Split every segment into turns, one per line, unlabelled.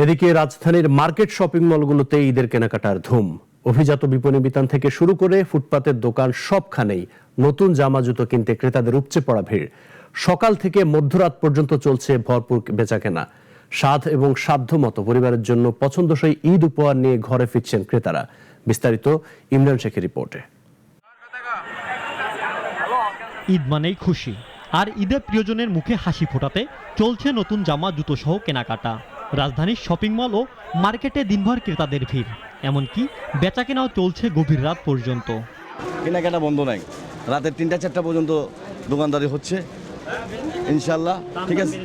এদিকে রাজধানীর market shopping মলগুলোতে ঈদের কেনাকাটার ধুম। অভিজাত বিপণী বিতান থেকে শুরু করে ফুটপাতের দোকান সবখানেই নতুন জামা জুতো কিনতে ক্রেতাদের উপচে পড়া ভিড়। সকাল থেকে মধ্যরাত পর্যন্ত চলছে ভরপুর বেচাকেনা। স্বাদ এবং সাধ্যমতো পরিবারের জন্য পছন্দসই ঈদ উপহার নিয়ে ঘরে ফিরছেন ক্রেতারা। বিস্তারিত ইমরান শেখের রিপোর্টে।
ঈদ মানেই খুশি, আর ঈদে প্রিয়জনের মুখে হাসি ফোটাতে চলছে নতুন জামা জুতো সহ কেনাকাটা। রাজধানীর শপিং মল ও মার্কেটে দিনভর ক্রেতাদের ভিড়, এমনকি বেচাকেনাও চলছে গভীর রাত পর্যন্ত।
কেনাকাটা বন্ধ নাই, রাতের ৩টা-৪টা পর্যন্ত দোকানদারি হচ্ছে ইনশাল্লাহ। ঠিক আছে,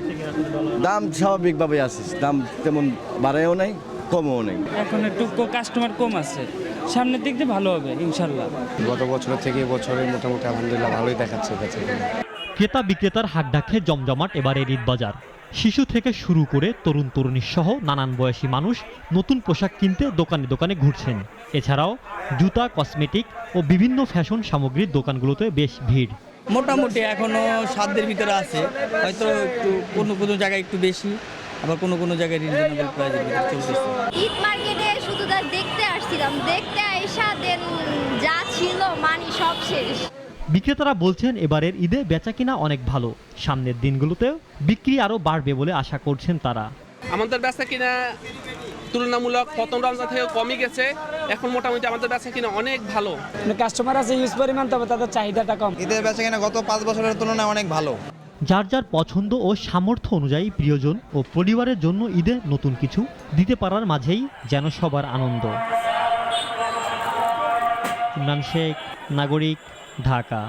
দাম স্বাভাবিকভাবে আছে, দাম তেমন বাড়ায়ও নাই কমও নেই।
এখন একটু কাস্টমার কম আছে, সামনের দিক দিয়ে ভালো হবে ইনশাল্লাহ।
গত বছরের থেকে এবছরে মোটামুটি আলহামদুলিল্লাহ ভালোই দেখাচ্ছে।
ক্রেতা বিক্রেতার হাক ডাকে জমজমাট এবারের ঈদ বাজার। শিশু থেকে শুরু করে তরুণ তরুণী সহ নানান বয়সী মানুষ নতুন পোশাক কিনতে দোকানে দোকানে ঘুরছেন। এছাড়াও জুতা, কসমেটিক ও বিভিন্ন ফ্যাশন সামগ্রীর দোকানগুলোতে বেশ ভিড়।
মোটামুটি এখনো সাধ্যের ভিতরে আছে, হয়তো একটু কোনো জায়গায় একটু বেশি, আবার কোনো জায়গায় রিজনেবল প্রাইসের ভিতরে চলতেছে।
ঈদ মার্কেটে শুধু দেখতে আসছিলাম, দেখতে আইসা দেন যা ছিল মানি সব শেষ।
বিক্রেতারা বলছেন এবারের ঈদে বেচাকেনা অনেক ভালো, সামনের দিনগুলোতেও বিক্রি আরও বাড়বে বলে আশা করছেন তারা।
আমাদের বেচাকেনা তুলনামূলক প্রথম রমজান থেকে কমই গেছে, এখন মোটামুটি আমাদের বেচাকেনা অনেক ভালো।
কাস্টমার আছে ইউজ পরিমাণ, তবে তাদের চাহিদাটা কম।
ঈদের বেচাকেনা গত 5 বছরের তুলনায় অনেক ভালো।
যার যার পছন্দ ও সামর্থ্য অনুযায়ী প্রিয়জন ও পরিবারের জন্য ঈদে নতুন কিছু দিতে পারার মাঝেই যেন সবার আনন্দ। ইমরান শেখ, নাগরিক, ঢাকা।